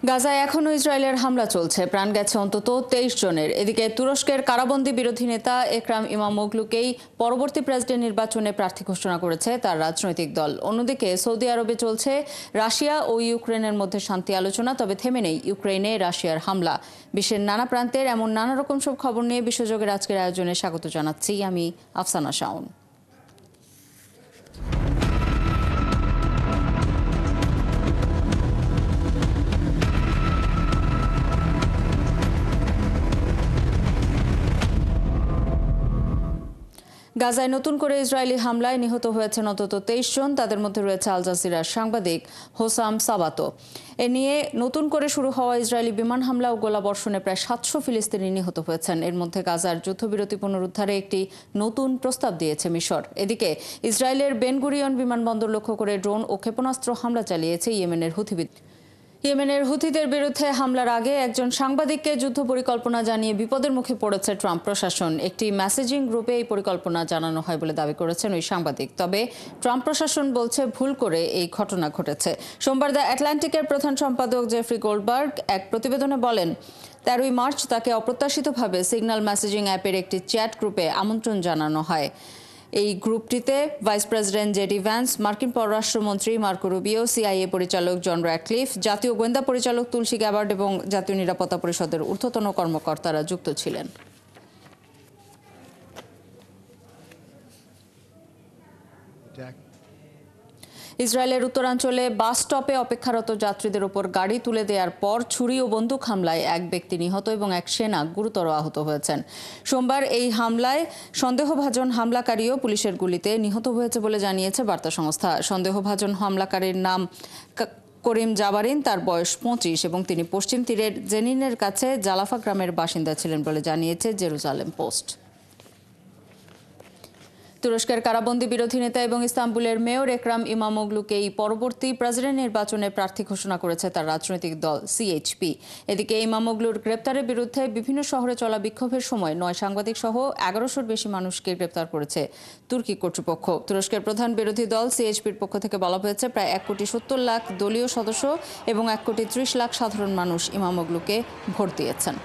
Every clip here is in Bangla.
গাজায় এখনও ইসরায়েলের হামলা চলছে, প্রাণ গেছে অন্তত 23 জনের। এদিকে তুরস্কের কারাবন্দী বিরোধী নেতা একরাম ইমামোগলুকেই পরবর্তী প্রেসিডেন্ট নির্বাচনে প্রার্থী ঘোষণা করেছে তার রাজনৈতিক দল। অন্যদিকে সৌদি আরবে চলছে রাশিয়া ও ইউক্রেনের মধ্যে শান্তি আলোচনা, তবে থেমে নেই ইউক্রেনে রাশিয়ার হামলা। বিশ্বের নানা প্রান্তের এমন নানা রকম সব খবর নিয়ে বিশ্বযোগের আজকের আয়োজনে স্বাগত জানাচ্ছি আমি আফসানা শাওন। গাজায় নতুন করে ইসরায়েলি হামলায় নিহত হয়েছেন অন্তত 23 জন। তাদের মধ্যে রয়েছে আল জাজিরার সাংবাদিক হোসাম সাবাতো। এ নিয়ে নতুন করে শুরু হওয়া ইসরায়েলি বিমান হামলা ও গোলাবর্ষণে প্রায় 700 ফিলিস্তিনি নিহত হয়েছেন। এর মধ্যে গাজার যুদ্ধবিরতি পুনরুদ্ধারে একটি নতুন প্রস্তাব দিয়েছে মিশর। এদিকে ইসরায়েলের বেন গুরিয়ন বিমানবন্দর লক্ষ্য করে ড্রোন ও ক্ষেপণাস্ত্র হামলা চালিয়েছে ইয়েমেনের হুথিদের বিরুদ্ধে হামলার আগে একজন সাংবাদিককে যুদ্ধ পরিকল্পনা জানিয়ে বিপদের মুখে পড়েছে ট্রাম্প প্রশাসন। একটি মেসেজিং গ্রুপে এই পরিকল্পনা জানানো হয় বলে দাবি করেছেন ওই সাংবাদিক। তবে ট্রাম্প প্রশাসন বলছে ভুল করে এই ঘটনা ঘটেছে। সোমবার দ্য আটলান্টিকের প্রধান সম্পাদক জেফ্রি গোল্ডবার্গ এক প্রতিবেদনে বলেন, 13 মার্চ তাকে অপ্রত্যাশিতভাবে সিগন্যাল মেসেজিং অ্যাপের একটি চ্যাট গ্রুপে আমন্ত্রণ জানানো হয়। এই গ্রুপটিতে ভাইস প্রেসিডেন্ট জেডি ভ্যান্স, মার্কিন পররাষ্ট্রমন্ত্রী মার্কো রুবিও, সিআইএ পরিচালক জন র্যাডক্লিফ, জাতীয় গোয়েন্দা পরিচালক তুলসী গ্যাবার্ড এবং জাতীয় নিরাপত্তা পরিষদের ঊর্ধ্বতন কর্মকর্তারা যুক্ত ছিলেন। ইসরায়েলের উত্তরাঞ্চলে বাস স্টপে অপেক্ষারত যাত্রীদের ওপর গাড়ি তুলে দেওয়ার পর ছুরি ও বন্দুক হামলায় এক ব্যক্তি নিহত এবং এক সেনা গুরুতর আহত হয়েছেন। সোমবার এই হামলায় সন্দেহভাজন হামলাকারীও পুলিশের গুলিতে নিহত হয়েছে বলে জানিয়েছে বার্তা সংস্থা। সন্দেহভাজন হামলাকারীর নাম করিম জাবারিন, তার বয়স 25 এবং তিনি পশ্চিম তীরের জেনিনের কাছে জালাফা গ্রামের বাসিন্দা ছিলেন বলে জানিয়েছে জেরুজালেম পোস্ট। তুরস্কের কারাবন্দী বিরোধী নেতা এবং ইস্তাম্বুলের মেয়র একরাম ইমামোগলুকেই পরবর্তী প্রেসিডেন্ট নির্বাচনে প্রার্থী ঘোষণা করেছে তার রাজনৈতিক দল সিএইচপি। এদিকে ইমামোগলুর গ্রেপ্তারের বিরুদ্ধে বিভিন্ন শহরে চলা বিক্ষোভের সময় 9 সাংবাদিক সহ 1100-র বেশি মানুষকে গ্রেপ্তার করেছে তুর্কি কর্তৃপক্ষ। তুরস্কের প্রধান বিরোধী দল সিএইচপির পক্ষ থেকে বলা হয়েছে, প্রায় 1,70,00,000 দলীয় সদস্য এবং 1,30,00,000 সাধারণ মানুষ ইমামোগলুকে ভোট দিয়েছেন।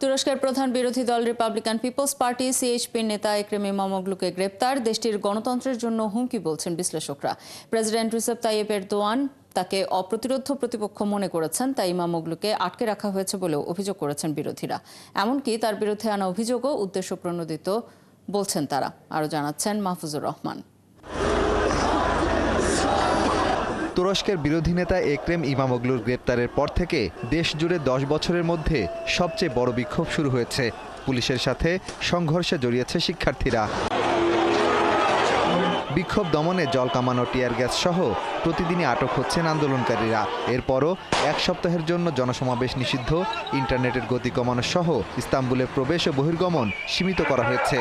তুরস্কের প্রধান বিরোধী দল রিপাবলিকান পিপলস পার্টি সিএইচপির নেতা একরাম ইমামোগলুকে গ্রেপ্তার দেশটির গণতন্ত্রের জন্য হুমকি বলছেন বিশ্লেষকরা। প্রেসিডেন্ট রিসেপ তাইয়েপ এরদোয়ান তাকে অপ্রতিরোধ্য প্রতিপক্ষ মনে করেছেন, তাই ইমামোগলুকে আটকে রাখা হয়েছে বলেও অভিযোগ করেছেন বিরোধীরা। এমনকি তার বিরুদ্ধে আনা অভিযোগও উদ্দেশ্য প্রণোদিত বলছেন তারা। আরও জানাচ্ছেন মাহফুজুর রহমান। তুরস্কের বিরোধী নেতা একরাম ইমামোগলুর গ্রেপ্তারের পর থেকে দেশ জুড়ে 10 বছরের মধ্যে সবচেয়ে বড় বিক্ষোভ শুরু হয়েছে। পুলিশের সাথে সংঘর্ষে জড়িয়েছে শিক্ষার্থীরা। বিক্ষোভ দমনে জল কামান ও টিয়ার গ্যাস সহ প্রতিদিনই আটক হচ্ছেন আন্দোলনকারীরা। এরপরও এক সপ্তাহের জন্য জনসমাবেশ নিষিদ্ধ, ইন্টারনেটের গতি কমানো সহ ইস্তাম্বুলের প্রবেশ ও বহির্গমন সীমিত করা হয়েছে।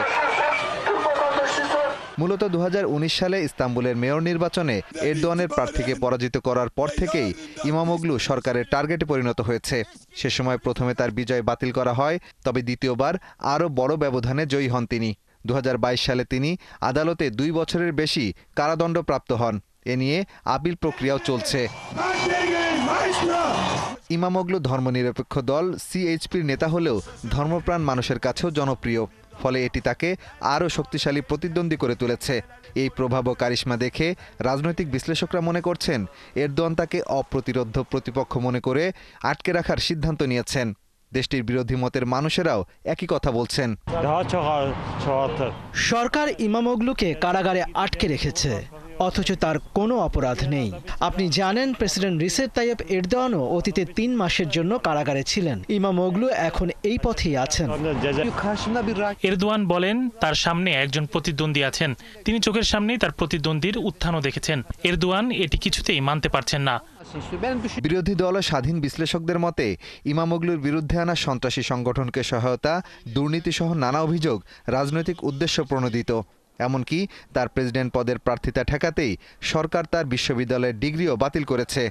মূলত 2019 সালে ইস্তাম্বুলের মেয়র নির্বাচনে এরদোয়ানের প্রার্থীকে পরাজিত করার পর থেকেই ইমামোগলু সরকারের টার্গেটে পরিণত হয়েছে। সে সময় প্রথমে তার বিজয় বাতিল করা হয়, তবে দ্বিতীয়বার আরও বড় ব্যবধানে জয়ী হন তিনি। 2022 সালে তিনি আদালতে 2 বছরের বেশি কারাদণ্ডপ্রাপ্ত হন। এ নিয়ে আপিল প্রক্রিয়াও চলছে। ইমামোগলু ধর্মনিরপেক্ষ দল সিএইচপির নেতা হলেও ধর্মপ্রাণ মানুষের কাছেও জনপ্রিয়, ফলে এটি তাকে আরও শক্তিশালী প্রতিদ্বন্দ্বী করে তুলেছে। এই প্রভাব ও কারিশমা দেখে রাজনৈতিক বিশ্লেষকরা মনে করছেন এরদোয়ান তাকে অপ্রতিরোধ্য প্রতিপক্ষ মনে করে আটকে রাখার সিদ্ধান্ত নিয়েছেন। দেশটির বিরোধী মতের মানুষেরাও একই কথা বলছেন। সরকার ইমামোগলুকে কারাগারে আটকে রেখেছে, অথচ তার কোনো অপরাধ নেই। আপনি জানেন, প্রেসিডেন্ট রিসেপ তাইয়েপ এরদোয়ানও অতীতে 3 মাসের জন্য কারাগারে ছিলেন। ইমামোগলু এখন এই পথেই আছেন। এরদোয়ান বলেন, তার সামনে একজন প্রতিদ্বন্দ্বী আছেন। তিনি চোখের সামনেই তার প্রতিদ্বন্দ্বীর উত্থানও দেখেছেন। এরদোয়ান এটি কিছুতেই মানতে পারছেন না। বিরোধী দল ও স্বাধীন বিশ্লেষকদের মতে ইমামোগলুর বিরুদ্ধে আনা সন্ত্রাসী সংগঠনকে সহায়তা, দুর্নীতিসহ নানা অভিযোগ রাজনৈতিক উদ্দেশ্য প্রণোদিত। এমনকি তার প্রেসিডেন্ট পদের প্রার্থিতা ঠেকাতেই সরকার তার বিশ্ববিদ্যালয়ের ডিগ্রিও বাতিল করেছে।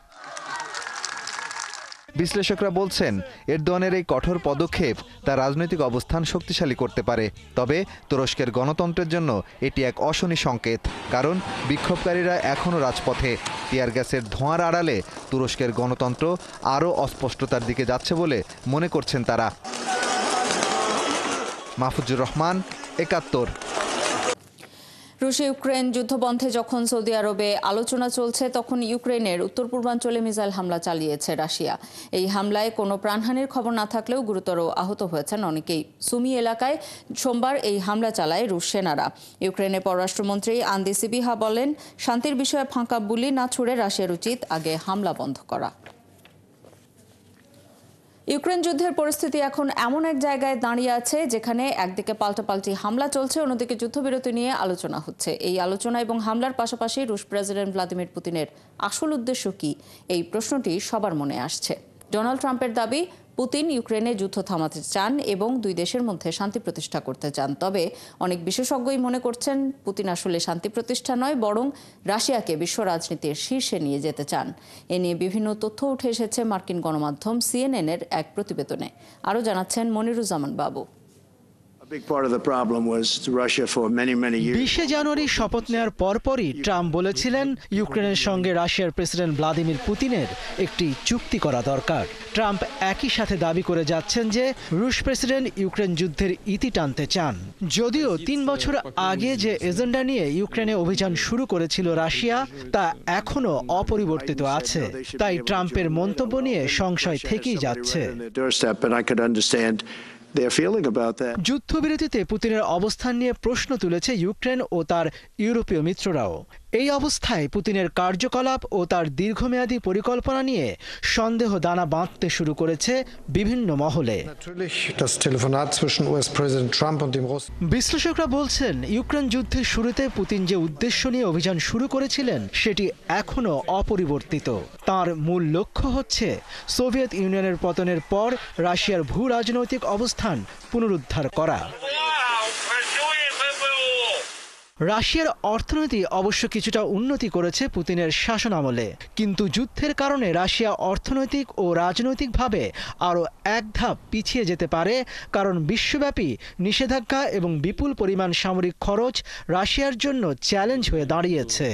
বিশ্লেষকরা বলছেন এরদোয়ানের এই কঠোর পদক্ষেপ তার রাজনৈতিক অবস্থান শক্তিশালী করতে পারে। তবে তুরস্কের গণতন্ত্রের জন্য এটি এক অশনি সংকেত, কারণ বিক্ষোভকারীরা এখনও রাজপথে। টিয়ার গ্যাসের ধোঁয়ার আড়ালে তুরস্কের গণতন্ত্র আরও অস্পষ্টতার দিকে যাচ্ছে বলে মনে করছেন তারা। মাহফুজুর রহমান, ৭১। রুশ ইউক্রেন যুদ্ধবন্ধে যখন সৌদি আরবে আলোচনা চলছে, তখন ইউক্রেনের উত্তর পূর্বাঞ্চলে মিসাইল হামলা চালিয়েছে রাশিয়া। এই হামলায় কোনো প্রাণহানির খবর না থাকলেও গুরুতর আহত হয়েছেন অনেকেই। সুমি এলাকায় সোমবার এই হামলা চালায় রুশ সেনারা। ইউক্রেনের পররাষ্ট্রমন্ত্রী আন্দি সিবিহা বলেন, শান্তির বিষয়ে ফাঁকা বুলি না ছুড়ে রাশিয়ার উচিত আগে হামলা বন্ধ করা। ইউক্রেন যুদ্ধের পরিস্থিতি এখন এমন এক জায়গায় দাঁড়িয়ে আছে যেখানে একদিকে পাল্টাপাল্টি হামলা চলছে, অন্যদিকে যুদ্ধবিরতি নিয়ে আলোচনা হচ্ছে। এই আলোচনা এবং হামলার পাশাপাশি রুশ প্রেসিডেন্ট ভ্লাদিমির পুতিনের আসল উদ্দেশ্য কি, এই প্রশ্নটি সবার মনে আসছে। ডোনাল্ড ট্রাম্পের দাবি, পুতিন ইউক্রেনে যুদ্ধ থামাতে চান এবং দুই দেশের মধ্যে শান্তি প্রতিষ্ঠা করতে চান। তবে অনেক বিশেষজ্ঞই মনে করছেন, পুতিন আসলে শান্তি প্রতিষ্ঠা নয়, বরং রাশিয়াকে বিশ্ব রাজনীতির শীর্ষে নিয়ে যেতে চান। এ নিয়ে বিভিন্ন তথ্য উঠে এসেছে মার্কিন গণমাধ্যম CNN-এর এক প্রতিবেদনে। আরও জানাচ্ছেন মনিরুজ্জামান বাবু। 20 জানুয়ারি শপথ নেওয়ার পরপরই ট্রাম্প বলেছিলেন ইউক্রেনের সঙ্গে রাশিয়ার প্রেসিডেন্ট ভ্লাদিমির পুতিনের একটি চুক্তি করা দরকার। ট্রাম্প একই সাথে দাবি করে যাচ্ছেন যে রুশ প্রেসিডেন্ট ইউক্রেন যুদ্ধের ইতি টানতে চান। যদিও 3 বছর আগে যে এজেন্ডা নিয়ে ইউক্রেনে অভিযান শুরু করেছিল রাশিয়া, তা এখনও অপরিবর্তিত আছে। তাই ট্রাম্পের মন্তব্য নিয়ে সংশয় থেকেই যাচ্ছে। যুদ্ধবিরতিতে পুতিনের অবস্থান নিয়ে প্রশ্ন তুলেছে ইউক্রেন ও তার ইউরোপীয় মিত্ররাও। এই অবস্থায় পুতিনের কার্যকলাপ ও তার দীর্ঘমেয়াদী পরিকল্পনা নিয়ে সন্দেহ দানা বাঁধতে শুরু করেছে বিভিন্ন মহলে। বিশ্লেষকরা বলছেন, ইউক্রেন যুদ্ধের শুরুতে পুতিন যে উদ্দেশ্য নিয়ে অভিযান শুরু করেছিলেন সেটি এখনও অপরিবর্তিত। তার মূল লক্ষ্য হচ্ছে সোভিয়েত ইউনিয়নের পতনের পর রাশিয়ার ভূ রাজনৈতিক অবস্থান পুনরুদ্ধার করা। রাশিয়ার অর্থনীতি অবশ্য কিছুটা উন্নতি করেছে পুতিনের শাসনামলে, কিন্তু যুদ্ধের কারণে রাশিয়া অর্থনৈতিক ও রাজনৈতিকভাবে আরও এক ধাপ পিছিয়ে যেতে পারে, কারণ বিশ্বব্যাপী নিষেধাজ্ঞা এবং বিপুল পরিমাণ সামরিক খরচ রাশিয়ার জন্য চ্যালেঞ্জ হয়ে দাঁড়িয়েছে।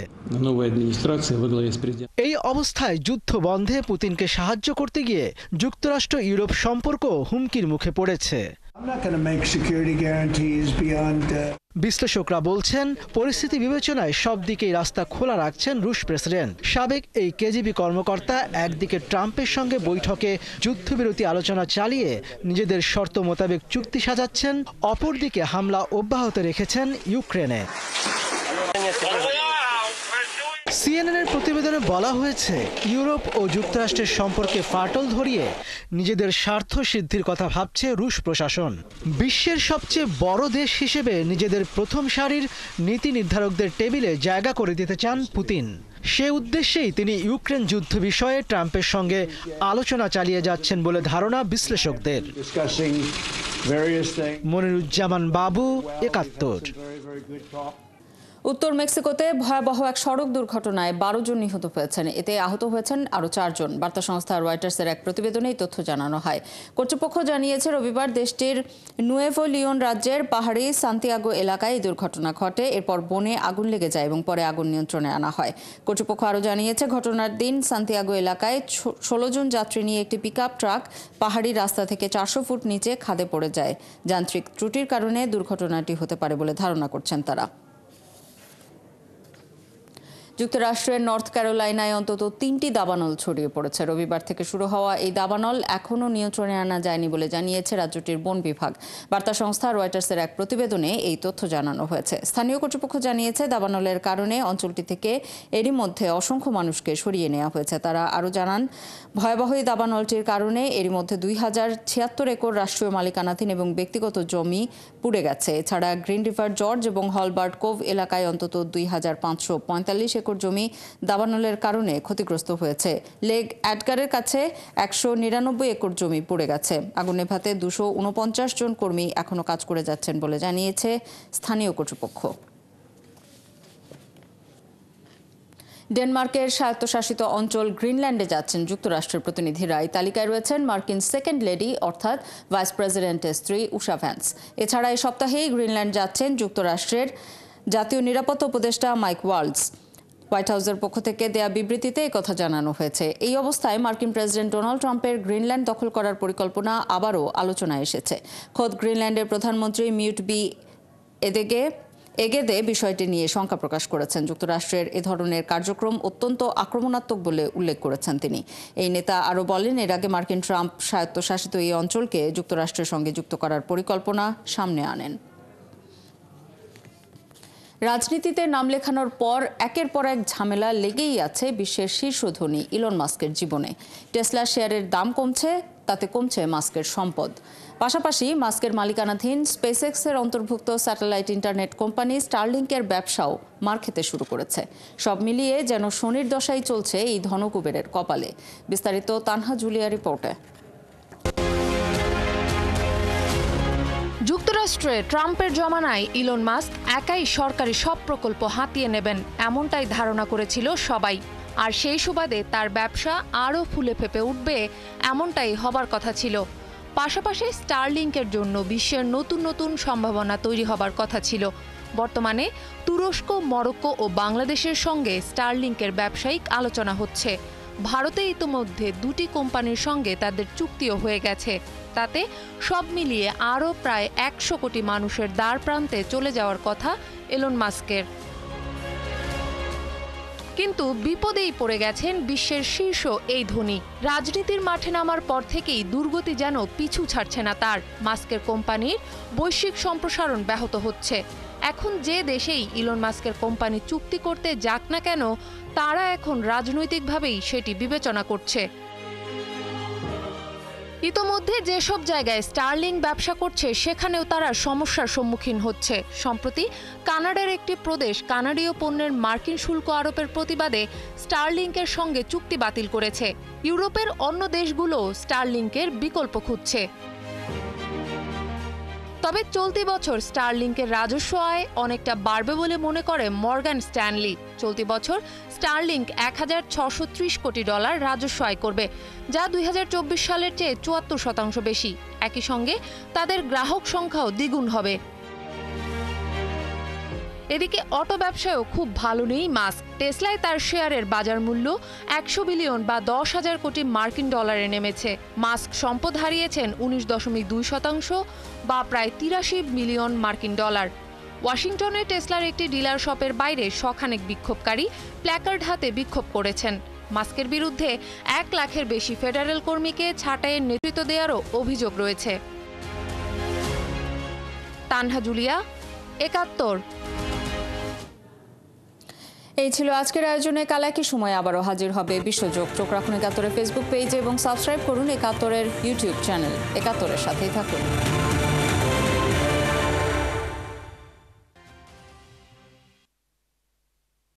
এই অবস্থায় যুদ্ধ বন্ধে পুতিনকে সাহায্য করতে গিয়ে যুক্তরাষ্ট্র ইউরোপ সম্পর্ক হুমকির মুখে পড়েছে। বিশ্লেষকরা বলছেন, পরিস্থিতি বিবেচনায় সব দিকেই রাস্তা খোলা রাখছেন রুশ প্রেসিডেন্ট। সাবেক এই কেজিবি কর্মকর্তা একদিকে ট্রাম্পের সঙ্গে বৈঠকে যুদ্ধবিরতি আলোচনা চালিয়ে নিজেদের শর্ত মোতাবেক চুক্তি সাজাচ্ছেন, অপরদিকে হামলা অব্যাহত রেখেছেন ইউক্রেনে। CNN-এর প্রতিবেদনে বলা হয়েছে, ইউরোপ ও যুক্তরাষ্ট্রের সম্পর্কে ফাটল ধরিয়ে নিজেদের স্বার্থ সিদ্ধির কথা ভাবছে রুশ প্রশাসন। বিশ্বের সবচেয়ে বড় দেশ হিসেবে নিজেদের প্রথম সারির নীতি নির্ধারকদের টেবিলে জায়গা করে দিতে চান পুতিন। সে উদ্দেশ্যেই তিনি ইউক্রেন যুদ্ধ বিষয়ে ট্রাম্পের সঙ্গে আলোচনা চালিয়ে যাচ্ছেন বলে ধারণা বিশ্লেষকদের। মনিরুজ্জামান বাবু, ৭১। উত্তর মেক্সিকোতে ভয়াবহ এক সড়ক দুর্ঘটনায় 12 জন নিহত হয়েছেন। এতে আহত হয়েছেন আরও 4 জন। বার্তা সংস্থা রয়টার্সের এক প্রতিবেদনে এই তথ্য জানানো হয়। কর্তৃপক্ষ জানিয়েছে, রবিবার দেশটির নুয়েভো লিওন রাজ্যের পাহাড়ি সান্তিয়াগো এলাকায় এই দুর্ঘটনা ঘটে। এরপর বনে আগুন লেগে যায় এবং পরে আগুন নিয়ন্ত্রণে আনা হয়। কর্তৃপক্ষ আরও জানিয়েছে, ঘটনার দিন সান্তিয়াগো এলাকায় 16 জন যাত্রী নিয়ে একটি পিকআপ ট্রাক পাহাড়ি রাস্তা থেকে 400 ফুট নিচে খাদে পড়ে যায়। যান্ত্রিক ত্রুটির কারণে দুর্ঘটনাটি হতে পারে বলে ধারণা করছেন তারা। যুক্তরাষ্ট্রের নর্থ ক্যারোলাইনায় অন্তত 3টি দাবানল ছড়িয়ে পড়েছে। রবিবার থেকে শুরু হওয়া এই দাবানল এখনও নিয়ন্ত্রণে আনা যায়নি বলে জানিয়েছে রাজ্যটির বন বিভাগ। বার্তা সংস্থা রয়টার্সের এক প্রতিবেদনে এই তথ্য জানানো হয়েছে। স্থানীয় কর্তৃপক্ষ জানিয়েছে, দাবানলের কারণে অঞ্চলটি থেকে এরই মধ্যে অসংখ্য মানুষকে সরিয়ে নেওয়া হয়েছে। তারা আরও জানান, ভয়াবহ এই দাবানলটির কারণে এরই মধ্যে 2076 একর রাষ্ট্রীয় মালিকানাধীন এবং ব্যক্তিগত জমি পুড়ে গেছে। এছাড়া গ্রিন রিভার জর্জ এবং হলবার্ট কোভ এলাকায় অন্তত 2545 একর জমি দাবানলের কারণে ক্ষতিগ্রস্ত হয়েছে। লেক অ্যাডগারের কাছে 199 একর জমি পুড়ে গেছে। আগুন নেভাতে 249 জন কর্মী এখনও কাজ করে যাচ্ছেন বলে জানিয়েছে স্থানীয় কর্তৃপক্ষ। ডেনমার্কের স্বায়ত্তশাসিত অঞ্চল গ্রিনল্যান্ডে যাচ্ছেন যুক্তরাষ্ট্রের প্রতিনিধিরা। এই তালিকায় রয়েছেন মার্কিন সেকেন্ড লেডি অর্থাৎ ভাইস প্রেসিডেন্টের স্ত্রী উষা ভ্যান্স। এছাড়া এই সপ্তাহেই গ্রিনল্যান্ড যাচ্ছেন যুক্তরাষ্ট্রের জাতীয় নিরাপত্তা উপদেষ্টা মাইক ওয়ালটজ। হোয়াইট হাউসের পক্ষ থেকে দেয়া বিবৃতিতে একথা জানানো হয়েছে। এই অবস্থায় মার্কিন প্রেসিডেন্ট ডোনাল্ড ট্রাম্পের গ্রিনল্যান্ড দখল করার পরিকল্পনা আবারও আলোচনায় এসেছে। খোদ গ্রিনল্যান্ডের প্রধানমন্ত্রী মিউট বি এগেদে বিষয়টি নিয়ে শঙ্কা প্রকাশ করেছেন। যুক্তরাষ্ট্রের এ ধরনের কার্যক্রম অত্যন্ত আক্রমণাত্মক বলে উল্লেখ করেছেন তিনি। এই নেতা আরও বলেন, এর আগে মার্কিন ট্রাম্প স্বায়ত্তশাসিত এই অঞ্চলকে যুক্তরাষ্ট্রের সঙ্গে যুক্ত করার পরিকল্পনা সামনে আনেন। রাজনীতিতে নাম লেখানোর পর একের পর এক ঝামেলা লেগেই আছে বিশ্বের শীর্ষ ধনী ইলন মাস্কের জীবনে। টেসলা শেয়ারের দাম কমছে, তাতে কমছে মাস্কের সম্পদ। পাশাপাশি মাস্কের মালিকানাধীন স্পেসএক্সের অন্তর্ভুক্ত স্যাটেলাইট ইন্টারনেট কোম্পানি স্টারলিংকের ব্যবসাও মার খেতে শুরু করেছে। সব মিলিয়ে যেন শনির দশাই চলছে এই ধনকুবেরের কপালে। বিস্তারিত তানহা জুলিয়া রিপোর্টে। যুক্তরাষ্ট্রে ট্রাম্পের জমানায় ইলন মাস্ক একাই সরকারি সব প্রকল্প হাতিয়ে নেবেন, এমনটাই ধারণা করেছিল সবাই। আর সেই সুবাদে তার ব্যবসা আরও ফুলে ফেঁপে উঠবে, এমনটাই হবার কথা ছিল। পাশাপাশি স্টারলিংকের জন্য বিশ্বের নতুন নতুন সম্ভাবনা তৈরি হবার কথা ছিল। বর্তমানে তুরস্ক, মরক্কো ও বাংলাদেশের সঙ্গে স্টারলিংকের ব্যবসায়িক আলোচনা হচ্ছে। ভারতে ইতোমধ্যে দুটি কোম্পানির সঙ্গে তাদের চুক্তিও হয়ে গেছে। তাতে সব মিলিয়ে আরও প্রায় 100 কোটি মানুষের দ্বার প্রান্তে চলে যাওয়ার কথা ইলন মাস্কের। কিন্তু বিপদেই পড়ে গেছেন বিশ্বের শীর্ষ এই ধনী। রাজনীতির মাঠে নামার পর থেকেই দুর্গতি যেন পিছু ছাড়ছে না তার। মাস্কের কোম্পানির বৈশ্বিক সম্প্রসারণ ব্যাহত হচ্ছে। এখন যে দেশেই ইলন মাস্কের কোম্পানি চুক্তি করতে যাক না কেন, তারা এখন রাজনৈতিকভাবেই সেটি বিবেচনা করছে। ইতোমধ্যে যেসব জায়গায় স্টারলিং ব্যবসা করছে সেখানেও তারা সমস্যার সম্মুখীন হচ্ছে। সম্প্রতি কানাডার একটি প্রদেশ কানাডীয় পণ্যের মার্কিন শুল্ক আরোপের প্রতিবাদে স্টারলিংকের সঙ্গে চুক্তি বাতিল করেছে। ইউরোপের অন্য দেশগুলো স্টারলিংকের বিকল্প খুঁজছে। তবে চলতি বছর স্টারলিংকের রাজস্ব আয় অনেকটা বাড়বে বলে মনে করে মর্গান স্ট্যানলি। চলতি বছর স্টারলিংক $1,630 কোটি রাজস্ব আয় করবে, যা 2024 সালের চেয়ে 74% বেশি। একই সঙ্গে তাদের গ্রাহক সংখ্যাও দ্বিগুণ হবে। এদিকে অটো ব্যবসায়ও খুব ভালো নেই মাস্ক। টেসলায় তার শেয়ারের বাজার মূল্য 100 বিলিয়ন বা 10,000 কোটি মার্কিন ডলারে নেমেছে। মাস্ক সম্পদ হারিয়েছেন 19.2% বা প্রায় 83 মিলিয়ন মার্কিন ডলার। ওয়াশিংটনে টেসলার একটি ডিলার শপের বাইরে শখানেক বিক্ষোভকারী প্ল্যাকার্ড হাতে বিক্ষোভ করেছেন। মাস্কের বিরুদ্ধে 1 লাখের বেশি ফেডারেল কর্মীকে ছাঁটাইয়ের নেতৃত্ব দেওয়ারও অভিযোগ রয়েছে। তানহা জুলিয়া, 71। এই ছিল আজকের আয়োজনে। কাল একই সময় আবারও হাজির হবে বিশ্বযোগ। চোখ রাখুন একাত্তরের ফেসবুক পেজে এবং সাবস্ক্রাইব করুন একাত্তরের ইউটিউব চ্যানেল। একাত্তরের সাথেই থাকুন।